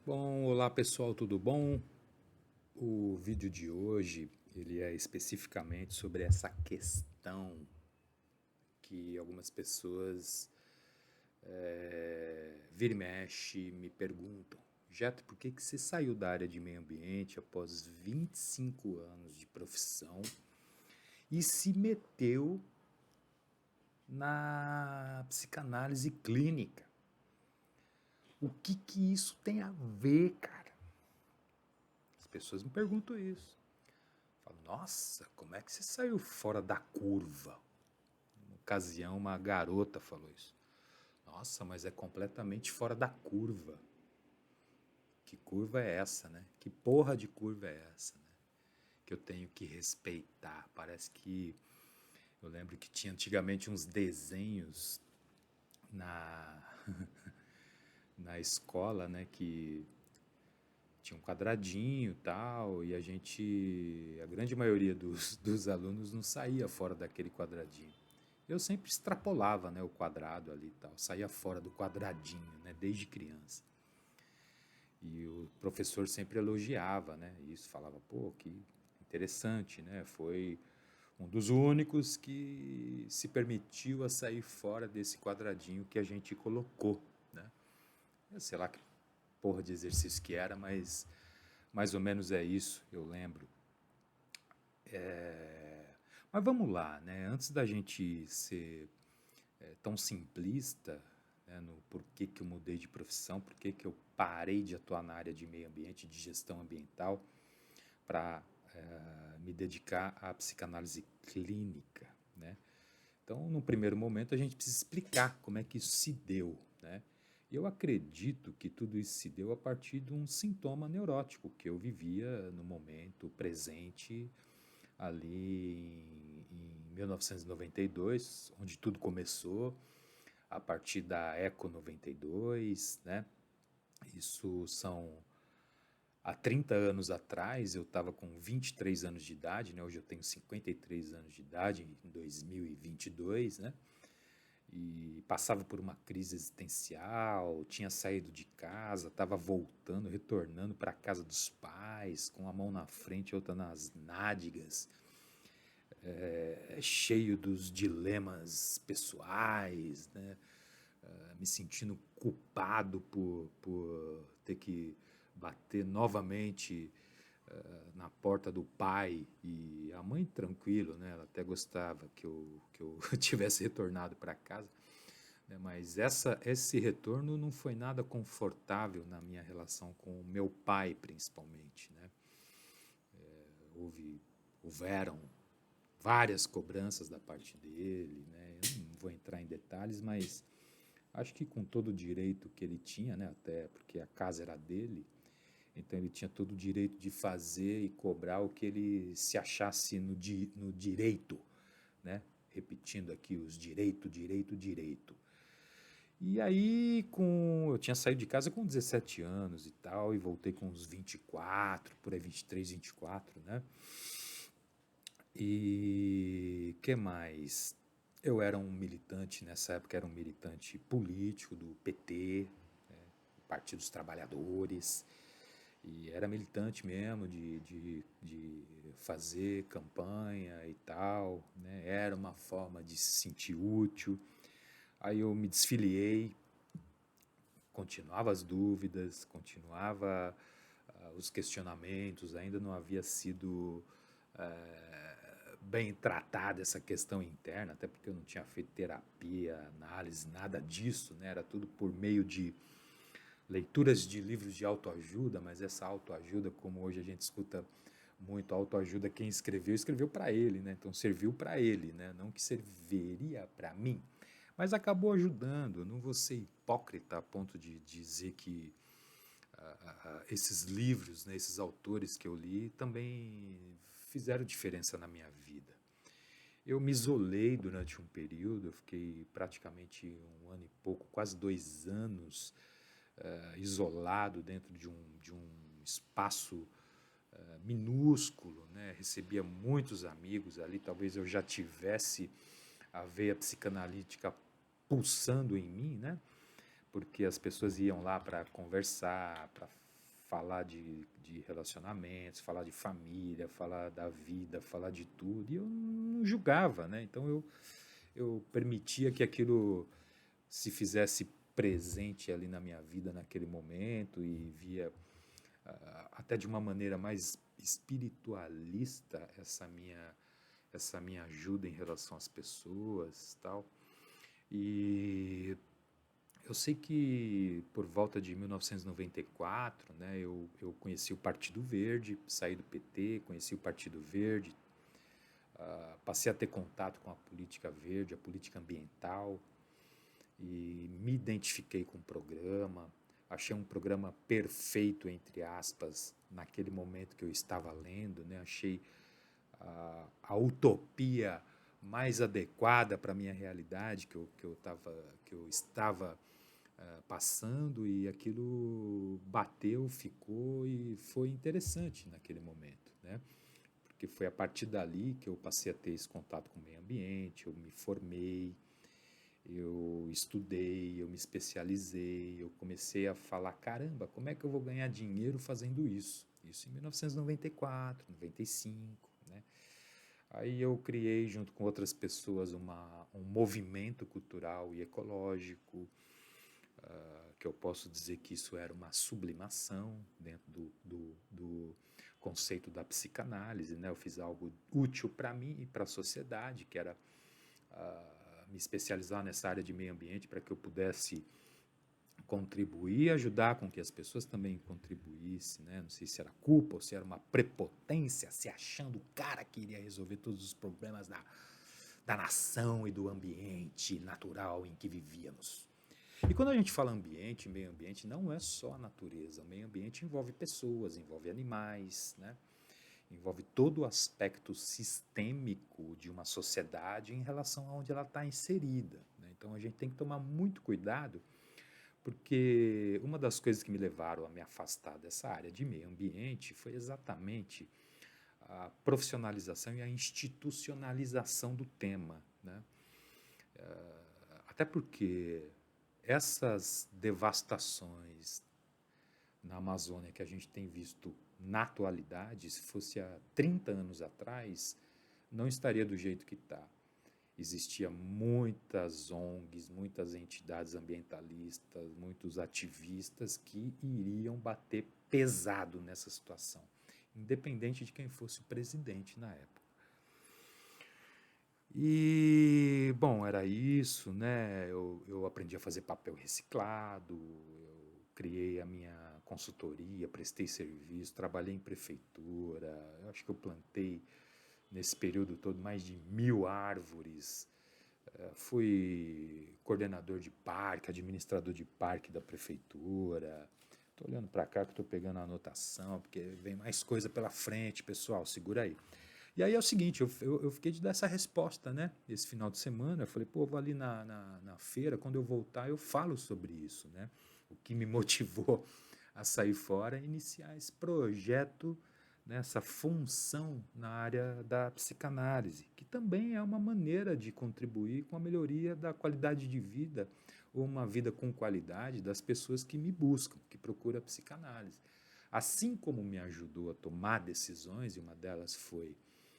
Bom, olá pessoal, tudo bom? O vídeo de hoje, ele é especificamente sobre essa questão que algumas pessoas vira e mexe me perguntam. Jeto, por que que você saiu da área de meio ambiente após 25 anos de profissão e se meteu na psicanálise clínica? O que que isso tem a ver, cara? As pessoas me perguntam isso. Falo, nossa, como é que você saiu fora da curva? Uma ocasião, uma garota falou isso. Nossa, mas é completamente fora da curva. Que curva é essa, né? Que porra de curva é essa, né? Que eu tenho que respeitar. Parece que eu lembro que tinha antigamente uns desenhos na na escola, né, que tinha um quadradinho e tal, e a grande maioria dos alunos não saía fora daquele quadradinho. Eu sempre extrapolava, né, o quadrado ali e tal, saía fora do quadradinho, né, desde criança. E o professor sempre elogiava, né, isso, falava, pô, que interessante, né, foi um dos únicos que se permitiu a sair fora desse quadradinho que a gente colocou, né. Eu sei lá que porra de exercício que era, mas mais ou menos é isso, eu lembro. Mas vamos lá, né? Antes da gente ser tão simplista, né, no porquê que eu mudei de profissão, porquê que eu parei de atuar na área de meio ambiente, de gestão ambiental, para me dedicar à psicanálise clínica, né? Então, no primeiro momento, a gente precisa explicar como é que isso se deu, né? E eu acredito que tudo isso se deu a partir de um sintoma neurótico que eu vivia no momento presente, ali em 1992, onde tudo começou, a partir da Eco 92, né? Isso são há 30 anos atrás, eu estava com 23 anos de idade, né? Hoje eu tenho 53 anos de idade, em 2022, né? E passava por uma crise existencial, tinha saído de casa, estava voltando, retornando para a casa dos pais, com a mão na frente e outra nas nádegas, cheio dos dilemas pessoais, né? Me sentindo culpado por ter que bater novamente na porta do pai, e a mãe tranquilo, né? Ela até gostava que eu tivesse retornado para casa, né? Mas esse retorno não foi nada confortável na minha relação com o meu pai, principalmente, né? Houveram várias cobranças da parte dele, né? Eu não vou entrar em detalhes, mas acho que com todo o direito que ele tinha, né? Até porque a casa era dele, então ele tinha todo o direito de fazer e cobrar o que ele se achasse no direito, né? Repetindo aqui os direito, direito, direito. E aí, eu tinha saído de casa com 17 anos e tal, e voltei com uns 24, por aí 23, 24, né? E que mais? Eu era um militante, nessa época era um militante político do PT, Partido dos Trabalhadores, e era militante mesmo de fazer campanha e tal, né? Era uma forma de se sentir útil. Aí eu me desfiliei, continuava as dúvidas, continuava os questionamentos, ainda não havia sido bem tratada essa questão interna, até porque eu não tinha feito terapia, análise, nada disso, né? Era tudo por meio de leituras de livros de autoajuda, mas essa autoajuda, como hoje a gente escuta muito, autoajuda, quem escreveu, escreveu para ele, né? Então serviu para ele, né? Não que serviria para mim, mas acabou ajudando. Eu não vou ser hipócrita a ponto de dizer que esses livros, né, esses autores que eu li, também fizeram diferença na minha vida. Eu me isolei durante um período, eu fiquei praticamente um ano e pouco, quase 2 anos, isolado dentro de um espaço minúsculo, né? Recebia muitos amigos ali, talvez eu já tivesse a veia psicanalítica pulsando em mim, né? Porque as pessoas iam lá para conversar, para falar de relacionamentos, falar de família, falar da vida, falar de tudo, e eu não julgava, né? Então eu permitia que aquilo se fizesse presente ali na minha vida naquele momento e via até de uma maneira mais espiritualista essa minha ajuda em relação às pessoas, tal. E eu sei que por volta de 1994, né, eu conheci o Partido Verde, saí do PT, conheci o Partido Verde, passei a ter contato com a política verde, a política ambiental, e me identifiquei com o programa, achei um programa perfeito, entre aspas, naquele momento que eu estava lendo, né, achei a utopia mais adequada para a minha realidade que eu estava passando, e aquilo bateu, ficou e foi interessante naquele momento, né? Porque foi a partir dali que eu passei a ter esse contato com o meio ambiente, eu me formei, eu estudei, eu me especializei, eu comecei a falar, caramba, como é que eu vou ganhar dinheiro fazendo isso? Isso em 1994, 95, né? Aí eu criei, junto com outras pessoas, um movimento cultural e ecológico, que eu posso dizer que isso era uma sublimação dentro do conceito da psicanálise, né? Eu fiz algo útil para mim e para a sociedade, que era me especializar nessa área de meio ambiente para que eu pudesse contribuir, ajudar com que as pessoas também contribuíssem, né? Não sei se era culpa ou se era uma prepotência, se achando o cara que iria resolver todos os problemas da nação e do ambiente natural em que vivíamos. E quando a gente fala ambiente, meio ambiente, não é só a natureza. O meio ambiente envolve pessoas, envolve animais, né? Envolve todo o aspecto sistêmico de uma sociedade em relação a onde ela está inserida, né? Então a gente tem que tomar muito cuidado, porque uma das coisas que me levaram a me afastar dessa área de meio ambiente foi exatamente a profissionalização e a institucionalização do tema, né? Até porque essas devastações na Amazônia que a gente tem visto na atualidade, se fosse há 30 anos atrás, não estaria do jeito que está. Existia muitas ONGs, muitas entidades ambientalistas, muitos ativistas que iriam bater pesado nessa situação, independente de quem fosse o presidente na época. E, bom, era isso, né? Eu aprendi a fazer papel reciclado, eu criei a minha consultoria, prestei serviço, trabalhei em prefeitura, eu acho que eu plantei nesse período todo mais de 1.000 árvores, fui coordenador de parque, administrador de parque da prefeitura. Estou olhando para cá que estou pegando a anotação, porque vem mais coisa pela frente, pessoal, segura aí. E aí é o seguinte, eu fiquei de dar essa resposta, né? Esse final de semana, eu falei, pô, vou ali na feira, quando eu voltar eu falo sobre isso, né? O que me motivou a sair fora e iniciar esse projeto, nessa função na área da psicanálise, que também é uma maneira de contribuir com a melhoria da qualidade de vida, ou uma vida com qualidade das pessoas que me buscam, que procuram a psicanálise. Assim como me ajudou a tomar decisões, e uma delas foi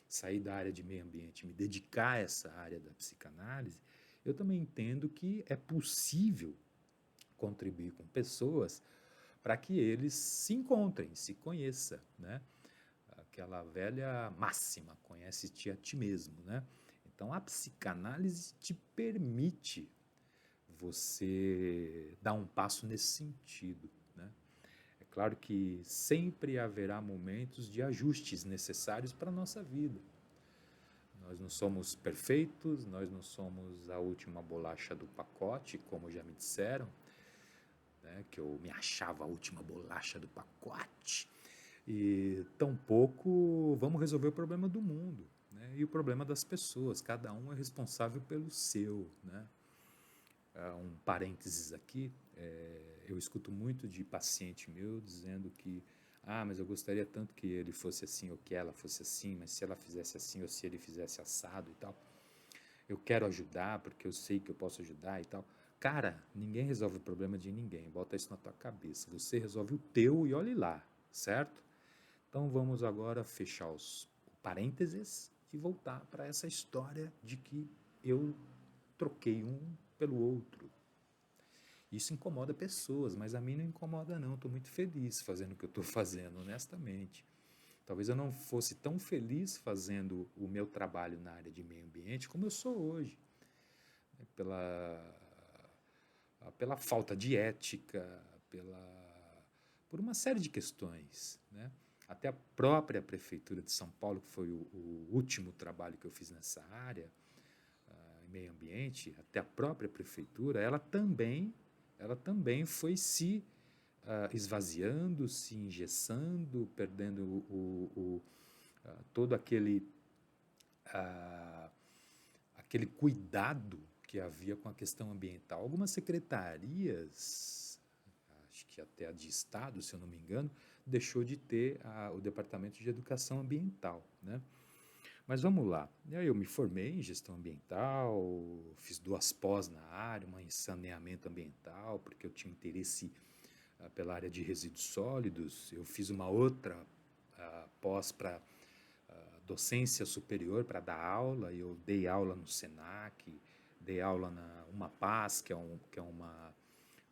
sair da área de meio ambiente, me dedicar a essa área da psicanálise, eu também entendo que é possível contribuir com pessoas para que eles se encontrem, se conheçam, né? Aquela velha máxima, conhece-te a ti mesmo, né? Então a psicanálise te permite você dar um passo nesse sentido, né? É claro que sempre haverá momentos de ajustes necessários para a nossa vida. Nós não somos perfeitos, nós não somos a última bolacha do pacote, como já me disseram, né, que eu me achava a última bolacha do pacote. E tampouco vamos resolver o problema do mundo, né, e o problema das pessoas. Cada um é responsável pelo seu, né? Um parênteses aqui, eu escuto muito de paciente meu dizendo que mas eu gostaria tanto que ele fosse assim ou que ela fosse assim, mas se ela fizesse assim ou se ele fizesse assado e tal, eu quero ajudar porque eu sei que eu posso ajudar e tal. Cara, ninguém resolve o problema de ninguém. Bota isso na tua cabeça. Você resolve o teu e olhe lá, certo? Então vamos agora fechar os parênteses e voltar para essa história de que eu troquei um pelo outro. Isso incomoda pessoas, mas a mim não incomoda não. Estou muito feliz fazendo o que eu estou fazendo, honestamente. Talvez eu não fosse tão feliz fazendo o meu trabalho na área de meio ambiente como eu sou hoje, né? Pela falta de ética, por uma série de questões, né? Até a própria Prefeitura de São Paulo, que foi o último trabalho que eu fiz nessa área, em meio ambiente, até a própria Prefeitura, ela também foi se esvaziando, se engessando, perdendo todo ah, aquele cuidado que havia com a questão ambiental. Algumas secretarias, acho que até a de Estado, se eu não me engano, deixou de ter o Departamento de Educação Ambiental, né? Mas vamos lá. E aí eu me formei em gestão ambiental, fiz 2 pós na área, uma em saneamento ambiental, porque eu tinha interesse pela área de resíduos sólidos. Eu fiz uma outra pós para docência superior, para dar aula. Eu dei aula no SENAC, dei aula na UMAPAS, que é uma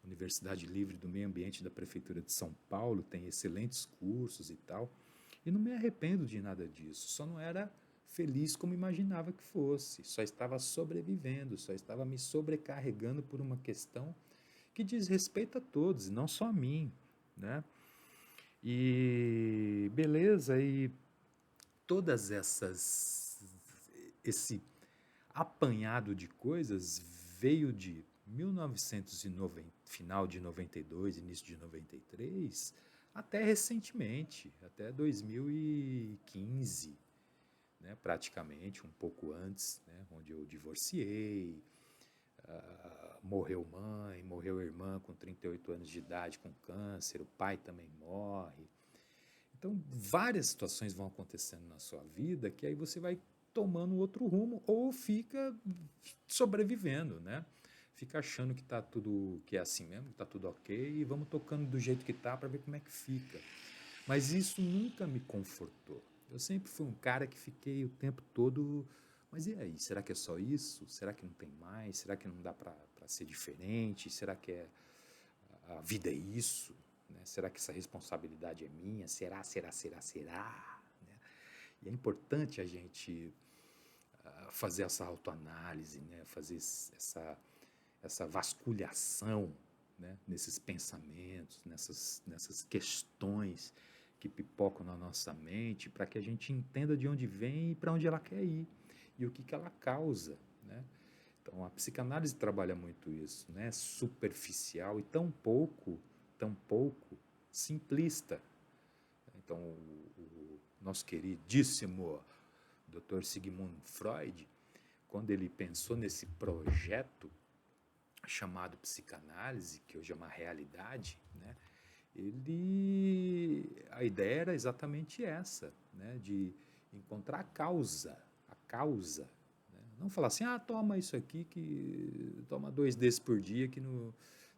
Universidade Livre do Meio Ambiente da Prefeitura de São Paulo, tem excelentes cursos e tal. E não me arrependo de nada disso, só não era feliz como imaginava que fosse, só estava sobrevivendo, só estava me sobrecarregando por uma questão que diz respeito a todos, e não só a mim, né? E beleza, e todas esse apanhado de coisas veio de 1990, final de 92, início de 93, até recentemente, até 2015, né, praticamente, um pouco antes, né, onde eu divorciei, morreu mãe, morreu irmã com 38 anos de idade com câncer, o pai também morre. Então, várias situações vão acontecendo na sua vida que aí você vai tomando outro rumo ou fica sobrevivendo, né? Fica achando que tá tudo, que é assim mesmo, que tá tudo ok e vamos tocando do jeito que tá para ver como é que fica. Mas isso nunca me confortou. Eu sempre fui um cara que fiquei o tempo todo, mas e aí, será que é só isso? Será que não tem mais? Será que não dá para ser diferente? Será que a vida é isso? Né? Será que essa responsabilidade é minha? Será? Né? E é importante a gente fazer essa autoanálise, né? Fazer essa vasculhação, né? Nesses pensamentos, nessas questões que pipocam na nossa mente, para que a gente entenda de onde vem e para onde ela quer ir e o que ela causa, né? Então a psicanálise trabalha muito isso, né? Superficial e tão pouco simplista. Então o nosso queridíssimo Dr. Sigmund Freud, quando ele pensou nesse projeto chamado psicanálise, que hoje é uma realidade, né? A ideia era exatamente essa, né? De encontrar a causa, né? Não falar assim, toma isso aqui, toma 2 desses por dia que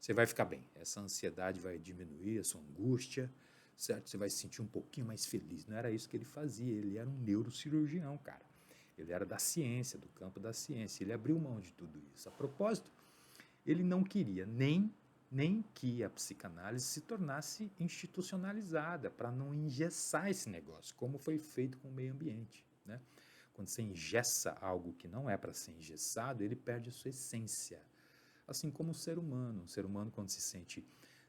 você vai ficar bem. Essa ansiedade vai diminuir, a sua angústia, certo? Você vai se sentir um pouquinho mais feliz. Não era isso que ele fazia, ele era um neurocirurgião, cara. Ele era da ciência, do campo da ciência. Ele abriu mão de tudo isso. A propósito, ele não queria nem que a psicanálise se tornasse institucionalizada, para não engessar esse negócio, como foi feito com o meio ambiente, né? Quando você engessa algo que não é para ser engessado, ele perde a sua essência. Assim como o ser humano. O ser humano, quando se sente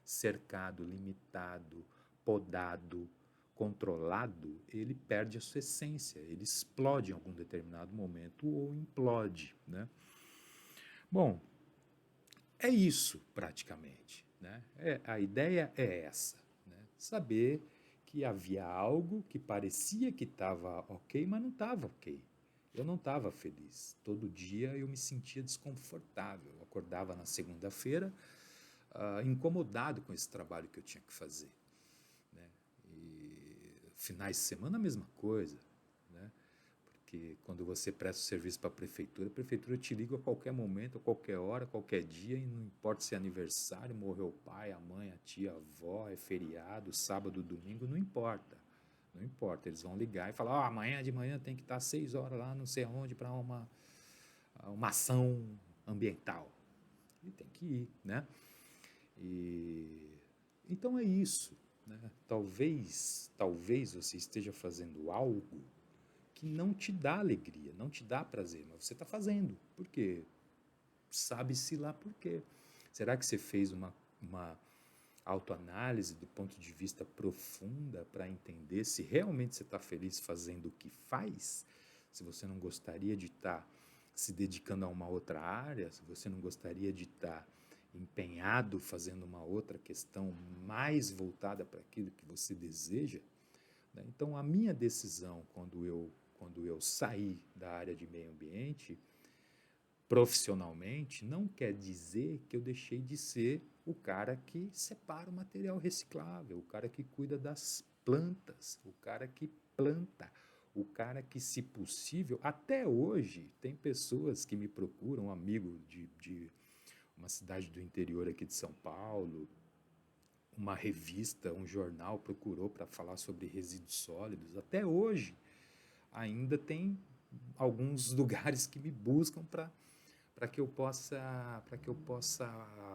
cercado, limitado, podado, controlado, ele perde a sua essência, ele explode em algum determinado momento ou implode, né? Bom, é isso praticamente, né? A ideia é essa, né? Saber que havia algo que parecia que estava ok, mas não estava ok. Eu não estava feliz. Todo dia eu me sentia desconfortável. Eu acordava na segunda-feira incomodado com esse trabalho que eu tinha que fazer, né? E finais de semana a mesma coisa, né? que quando você presta o serviço para a prefeitura te liga a qualquer momento, a qualquer hora, a qualquer dia, e não importa se é aniversário, morreu o pai, a mãe, a tia, a avó, é feriado, sábado, domingo, não importa. Não importa, eles vão ligar e falar, amanhã de manhã tem que estar às 6 horas lá, não sei aonde, para uma ação ambiental. E tem que ir, né? Então é isso, né? Talvez você esteja fazendo algo que não te dá alegria, não te dá prazer, mas você está fazendo. Por quê? Sabe-se lá por quê. Será que você fez uma autoanálise do ponto de vista profunda para entender se realmente você está feliz fazendo o que faz? Se você não gostaria de estar se dedicando a uma outra área, se você não gostaria de estar empenhado fazendo uma outra questão mais voltada para aquilo que você deseja, né? Então, a minha decisão quando eu saí da área de meio ambiente, profissionalmente, não quer dizer que eu deixei de ser o cara que separa o material reciclável, o cara que cuida das plantas, o cara que planta, o cara que, se possível, até hoje, tem pessoas que me procuram, um amigo de uma cidade do interior aqui de São Paulo, uma revista, um jornal procurou para falar sobre resíduos sólidos. Até hoje, ainda tem alguns lugares que me buscam para que eu possa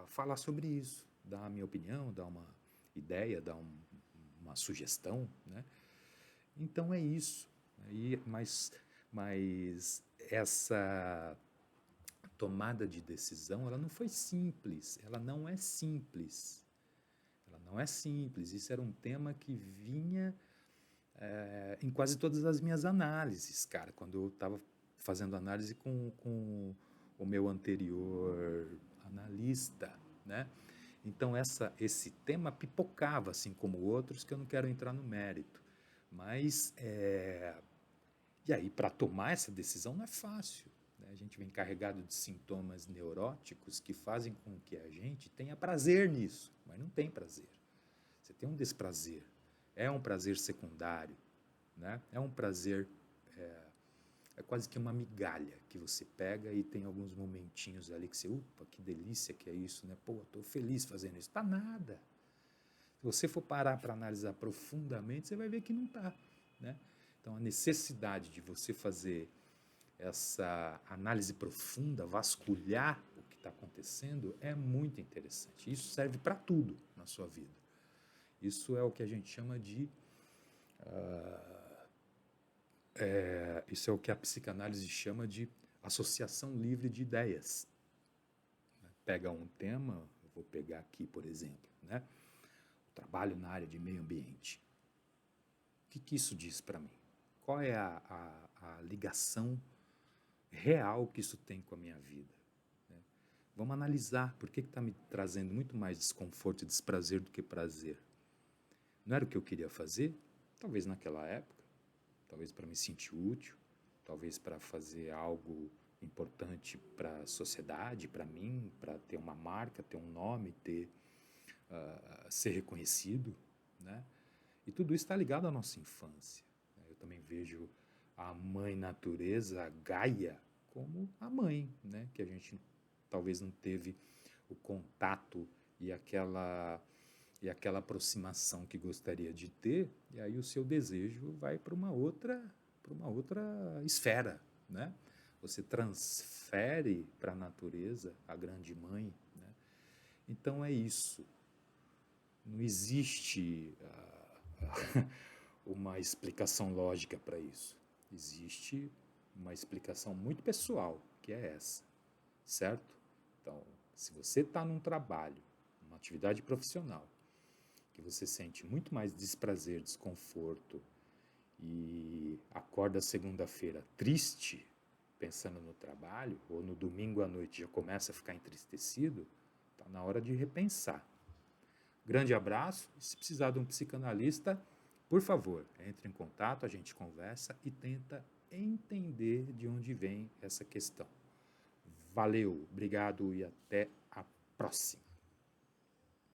falar sobre isso, dar a minha opinião, dar uma ideia, dar uma sugestão, né? Então é isso. Mas essa tomada de decisão, ela não foi simples, ela não é simples. Ela não é simples. Isso era um tema que vinha em quase todas as minhas análises, cara, quando eu estava fazendo análise com o meu anterior analista, né? Então esse tema pipocava, assim como outros, que eu não quero entrar no mérito. Mas, e aí, para tomar essa decisão não é fácil, né? A gente vem carregado de sintomas neuróticos que fazem com que a gente tenha prazer nisso, mas não tem prazer. Você tem um desprazer. É um prazer secundário, né? É um prazer, é quase que uma migalha que você pega e tem alguns momentinhos ali que você, upa, que delícia que é isso, né? Pô, estou feliz fazendo isso. Tá nada. Se você for parar para analisar profundamente, você vai ver que não tá, né? Então, a necessidade de você fazer essa análise profunda, vasculhar o que está acontecendo, é muito interessante. Isso serve para tudo na sua vida. Isso é o que a gente chama de... isso é o que a psicanálise chama de associação livre de ideias. Pega um tema, eu vou pegar aqui, por exemplo, né? O trabalho na área de meio ambiente. O que isso diz para mim? Qual é a ligação real que isso tem com a minha vida? Né? Vamos analisar por que está me trazendo muito mais desconforto e desprazer do que prazer. Não era o que eu queria fazer? Talvez naquela época, talvez para me sentir útil, talvez para fazer algo importante para a sociedade, para mim, para ter uma marca, ter um nome, ser reconhecido, né? E tudo isso está ligado à nossa infância. Eu também vejo a mãe natureza, a Gaia, como a mãe, né? Que a gente talvez não teve o contato e aquela aproximação que gostaria de ter, e aí o seu desejo vai para uma outra esfera, né? Você transfere para a natureza, a grande mãe, né? Então é isso. Não existe uma explicação lógica para isso. Existe uma explicação muito pessoal, que é essa, certo? Então, se você está num trabalho, numa atividade profissional, que você sente muito mais desprazer, desconforto e acorda segunda-feira triste, pensando no trabalho, ou no domingo à noite já começa a ficar entristecido, está na hora de repensar. Grande abraço, e se precisar de um psicanalista, por favor, entre em contato, a gente conversa e tenta entender de onde vem essa questão. Valeu, obrigado e até a próxima.